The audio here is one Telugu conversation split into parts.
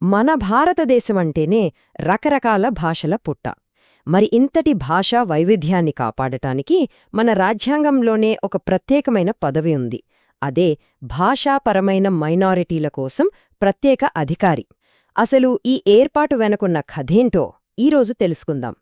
మన భారతదేశమంటేనే రకరకాల భాషల పుట్ట. మరి ఇంతటి భాషా వైవిధ్యాన్ని కాపాడటానికి మన రాజ్యాంగంలోనే ఒక ప్రత్యేకమైన పదవి ఉంది. అదే భాషాపరమైన మైనారిటీల కోసం ప్రత్యేక అధికారి. అసలు ఈ ఏర్పాటు వెనుకున్న కథేంటో ఈరోజు తెలుసుకుందాం.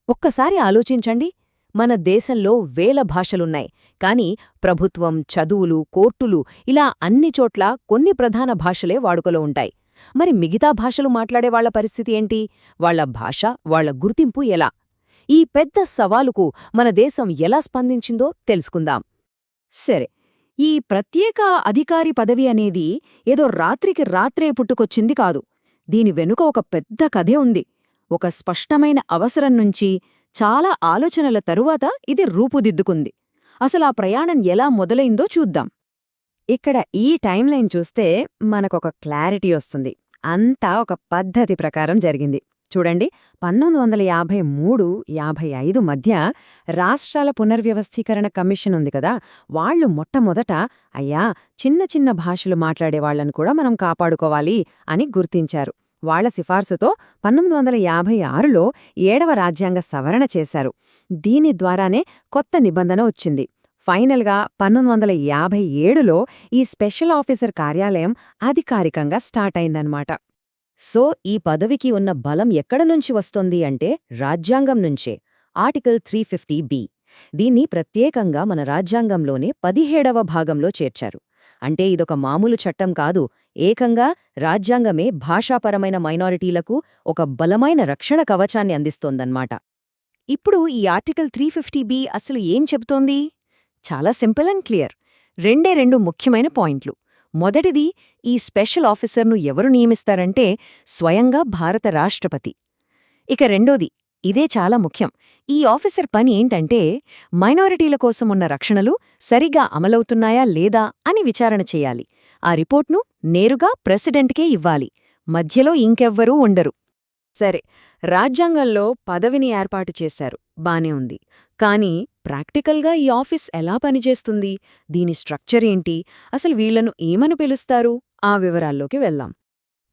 ఒక్కసారి ఆలోచించండి. మన దేశంలో వేల భాషలున్నాయి, కాని ప్రభుత్వం, చదువులు, కోర్టులు ఇలా అన్ని చోట్ల కొన్ని ప్రధాన భాషలే వాడుకలో ఉంటాయి. మరి మిగతా భాషలు మాట్లాడేవాళ్ల పరిస్థితి ఏంటి? వాళ్ల భాష, వాళ్ల గుర్తింపు ఎలా? ఈ పెద్ద సవాలుకు మన దేశం ఎలా స్పందించిందో తెలుసుకుందాం. సరే, ఈ ప్రత్యేక అధికారి పదవి అనేది ఏదో రాత్రికి రాత్రే పుట్టుకొచ్చింది కాదు. దీని వెనుక ఒక పెద్ద కథే ఉంది. ఒక స్పష్టమైన అవసరం నుంచి చాలా ఆలోచనల తరువాత ఇది రూపుదిద్దుకుంది. అసలా ప్రయాణం ఎలా మొదలైందో చూద్దాం. ఇక్కడ ఈ టైంలైన్ చూస్తే మనకొక క్లారిటీ వస్తుంది. అంతా ఒక పద్ధతి ప్రకారం జరిగింది. చూడండి, 1953-55 మధ్య రాష్ట్రాల పునర్వ్యవస్థీకరణ కమిషన్ ఉంది కదా, వాళ్లు మొట్టమొదట అయ్యా చిన్న చిన్న భాషలు మాట్లాడేవాళ్లను కూడా మనం కాపాడుకోవాలి అని గుర్తించారు. వాళ్ల సిఫార్సుతో 1956లో 7వ రాజ్యాంగ సవరణ చేశారు. దీని ద్వారానే కొత్త నిబంధన వచ్చింది. ఫైనల్గా 1957లో ఈ స్పెషల్ ఆఫీసర్ కార్యాలయం అధికారికంగా స్టార్ట్ అయిందన్నమాట. సో ఈ పదవికి ఉన్న బలం ఎక్కడనుంచి వస్తోంది అంటే రాజ్యాంగం నుంచే. Article 350B. దీన్ని ప్రత్యేకంగా మన రాజ్యాంగంలోనే 17వ భాగంలో చేర్చారు. అంటే ఇదొక మామూలు చట్టం కాదు, ఏకంగా రాజ్యాంగమే భాషాపరమైన మైనారిటీలకు ఒక బలమైన రక్షణ కవచాన్ని అందిస్తోందన్నమాట. ఇప్పుడు ఈ ఆర్టికల్ 350B అసలు ఏం చెబుతోంది? చాలా సింపుల్ అండ్ క్లియర్. రెండు ముఖ్యమైన పాయింట్లు. మొదటిది, ఈ స్పెషల్ ఆఫీసర్ను ఎవరు నియమిస్తారంటే స్వయంగా భారత రాష్ట్రపతి. ఇక రెండోది, ఇదే చాలా ముఖ్యం, ఈ ఆఫీసర్ పని ఏంటంటే మైనారిటీల కోసం ఉన్న రక్షణలు సరిగా అమలవుతున్నాయా లేదా అని విచారణ చేయాలి. ఆ రిపోర్ట్ను నేరుగా ప్రెసిడెంట్కే ఇవ్వాలి. మధ్యలో ఇంకెవ్వరూ ఉండరు. సరే, రాజ్యాంగంలో పదవిని ఏర్పాటు చేశారు, బానే ఉంది. కానీ ప్రాక్టికల్గా ఈ ఆఫీస్ ఎలా పనిచేస్తుంది? దీని స్ట్రక్చర్ ఏంటి? అసలు వీళ్లను ఏమని పిలుస్తారు? ఆ వివరాల్లోకి వెళ్దాం.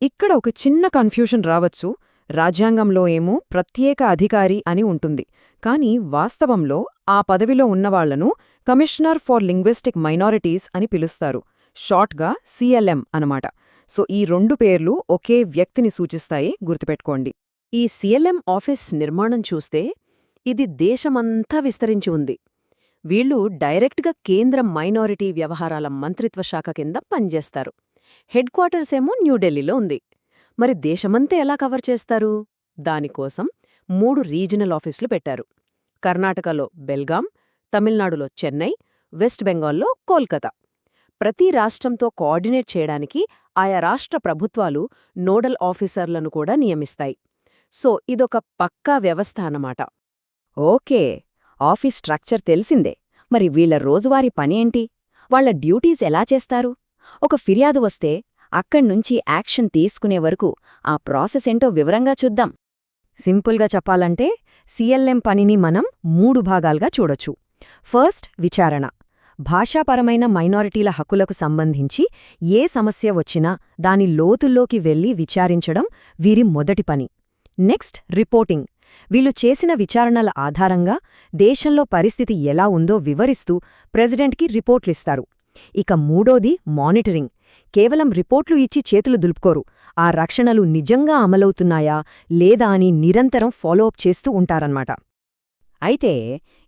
ఇక్కడ ఒక చిన్న కన్ఫ్యూషన్ రావచ్చు. రాజ్యాంగంలో ఏమో ప్రత్యేక అధికారి అని ఉంటుంది, కానీ వాస్తవంలో ఆ పదవిలో ఉన్నవాళ్లను కమిషనర్ ఫర్ లింగ్విస్టిక్ మైనారిటీస్ అని పిలుస్తారు. షార్ట్గా CLM అనమాట. సో ఈ రెండు పేర్లు ఒకే వ్యక్తిని సూచిస్తాయి, గుర్తుపెట్టుకోండి. ఈ CLM ఆఫీస్ నిర్మాణం చూస్తే ఇది దేశమంతా విస్తరించి ఉంది. వీళ్లు డైరెక్ట్గా కేంద్ర మైనారిటీ వ్యవహారాల మంత్రిత్వ శాఖ కింద పనిచేస్తారు. హెడ్ క్వార్టర్స్ ఏమో న్యూఢిల్లీలో ఉంది. మరి దేశమంతా ఎలా కవర్ చేస్తారు? దానికోసం 3 రీజనల్ ఆఫీసులు పెట్టారు. కర్ణాటకలో బెల్గాం, తమిళనాడులో చెన్నై, వెస్ట్ బెంగాల్లో కోల్కతా. ప్రతి రాష్ట్రంతో కోఆర్డినేట్ చేయడానికి ఆయా రాష్ట్ర ప్రభుత్వాలు నోడల్ ఆఫీసర్లను కూడా నియమిస్తాయి. సో ఇదొక పక్కా వ్యవస్థ అన్నమాట. ఓకే, ఆఫీస్ స్ట్రక్చర్ తెలిసిందే. మరి వీళ్ల రోజువారీ పనేంటి? వాళ్ల డ్యూటీస్ ఎలా చేస్తారు? ఒక ఫిర్యాదు వస్తే అక్కడ్నుంచి యాక్షన్ తీసుకునే వరకు ఆ ప్రాసెస్ ఏంటో వివరంగా చూద్దాం. సింపుల్గా చెప్పాలంటే CLM పనిని మనం 3 భాగాలుగా చూడొచ్చు. ఫస్ట్, విచారణ. భాషాపరమైన మైనారిటీల హక్కులకు సంబంధించి ఏ సమస్య వచ్చినా దాని లోతుల్లోకి వెళ్లి విచారించడం వీరి మొదటి పని. Next, reporting. వీళ్లు చేసిన విచారణల ఆధారంగా దేశంలో పరిస్థితి ఎలా ఉందో వివరిస్తూ ప్రెసిడెంట్కి రిపోర్ట్లిస్తారు. ఇక మూడోది, మానిటరింగ్. కేవలం రిపోర్ట్లు ఇచ్చి చేతులు దులుపుకోరు. ఆ రక్షణలు నిజంగా అమలవుతున్నాయా లేదా అని నిరంతరం ఫాలోఅప్ చేస్తూ ఉంటారన్నమాట. అయితే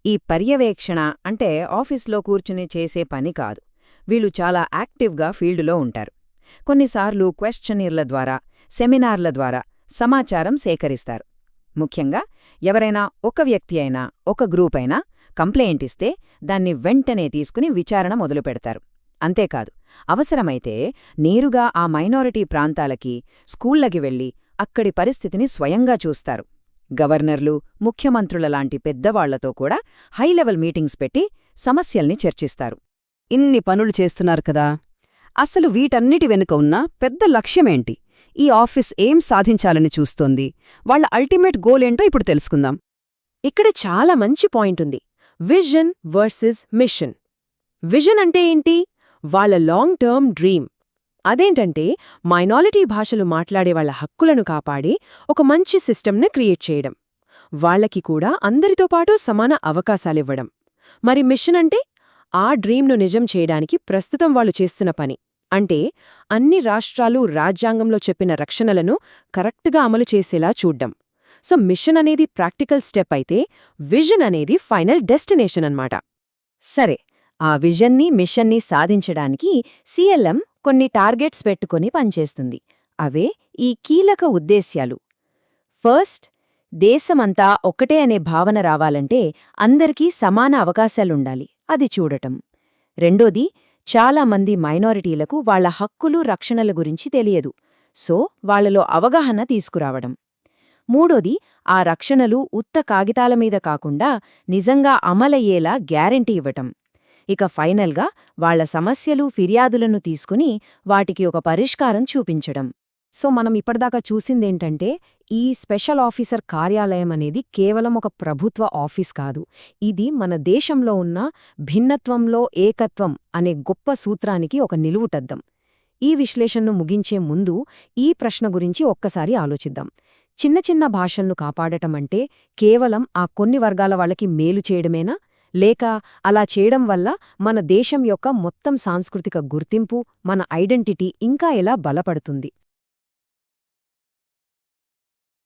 ఈ పర్యవేక్షణ అంటే ఆఫీస్లో కూర్చుని చేసే పని కాదు. వీళ్ళు చాలా యాక్టివ్గా ఫీల్డులో ఉంటారు. కొన్నిసార్లు క్వెశ్చనీర్ల ద్వారా, సెమినార్ల ద్వారా సమాచారం సేకరిస్తారు. ముఖ్యంగా ఎవరైనా ఒక వ్యక్తి అయినా, ఒక గ్రూప్ అయినా కంప్లైంట్ ఇస్తే దాన్ని వెంటనే తీసుకుని విచారణ మొదలుపెడతారు. అంతేకాదు, అవసరమైతే నేరుగా ఆ మైనారిటీ ప్రాంతాలకి, స్కూళ్లకి వెళ్లి అక్కడి పరిస్థితిని స్వయంగా చూస్తారు. గవర్నర్లు, ముఖ్యమంత్రులలాంటి పెద్దవాళ్లతో కూడా హైలెవెల్ మీటింగ్స్ పెట్టి సమస్యల్ని చర్చిస్తారు. ఇన్ని పనులు చేస్తున్నారు కదా, అసలు వీటన్నిటి వెనుక ఉన్న పెద్ద లక్ష్యమేంటి? ఈ ఆఫీస్ ఏం సాధించాలని చూస్తోంది? వాళ్ల అల్టిమేట్ గోలేంటో ఇప్పుడు తెలుసుకుందాం. ఇక్కడ చాలా మంచి పాయింట్ ఉంది. Vision versus machine. విజన్ అంటే ఏంటి? వాళ్ల లాంగ్ టర్మ్ డ్రీమ్. అదేంటంటే మైనారిటీ భాషలు మాట్లాడే వాళ్ళ హక్కులను కాపాడి ఒక మంచి సిస్టమ్ని క్రియేట్ చేయడం. వాళ్లకి కూడా అందరితో పాటు సమాన అవకాశాలివ్వడం. మరి మిషన్ అంటే ఆ డ్రీమ్ను నిజం చేయడానికి ప్రస్తుతం వాళ్ళు చేస్తున్న పని. అంటే అన్ని రాష్ట్రాలు రాజ్యాంగంలో చెప్పిన రక్షణలను కరెక్ట్గా అమలు చేసేలా చూడ్డం. సో మిషన్ అనేది ప్రాక్టికల్ స్టెప్ అయితే, విజన్ అనేది ఫైనల్ డెస్టినేషన్ అన్నమాట. సరే, ఆ విజన్ని మిషన్ని సాధించడానికి సీఎల్ఎం కొన్ని టార్గెట్స్ పెట్టుకొని పనిచేస్తుంది. అవే ఈ కీలక ఉద్దేశ్యాలు. ఫస్ట్, దేశమంతా ఒక్కటే అనే భావన రావాలంటే అందరికీ సమాన అవకాశాలుండాలి, అది చూడటం. రెండోది, చాలా మంది మైనారిటీలకు వాళ్ల హక్కులు రక్షణల గురించి తెలియదు, సో వాళ్లలో అవగాహన తీసుకురావడం. మూడోది, ఆ రక్షణలు ఉత్త కాగితాల మీద కాకుండా నిజంగా అమలయ్యేలా గ్యారెంటీ ఇవ్వటం. ఇక ఫైనల్గా వాళ్ల సమస్యలు ఫిర్యాదులను తీసుకుని వాటికి ఒక పరిష్కారం చూపించడం. సో మనం ఇప్పటిదాకా చూసిందేంటంటే, ఈ స్పెషల్ ఆఫీసర్ కార్యాలయం అనేది కేవలం ఒక ప్రభుత్వ ఆఫీస్ కాదు. ఇది మన దేశంలో ఉన్న భిన్నత్వంలో ఏకత్వం అనే గొప్ప సూత్రానికి ఒక నిలువుటద్దం. ఈ విశ్లేషణను ముగించే ముందు ఈ ప్రశ్న గురించి ఒక్కసారి ఆలోచిద్దాం. చిన్న చిన్న భాషలను కాపాడటమంటే కేవలం ఆ కొన్ని వర్గాల వాళ్ళకి మేలు చేయడమేనా? లేక అలా చేయడం వల్ల మన దేశం యొక్క మొత్తం సాంస్కృతిక గుర్తింపు, మన ఐడెంటిటీ ఇంకా ఎలా బలపడుతుంది?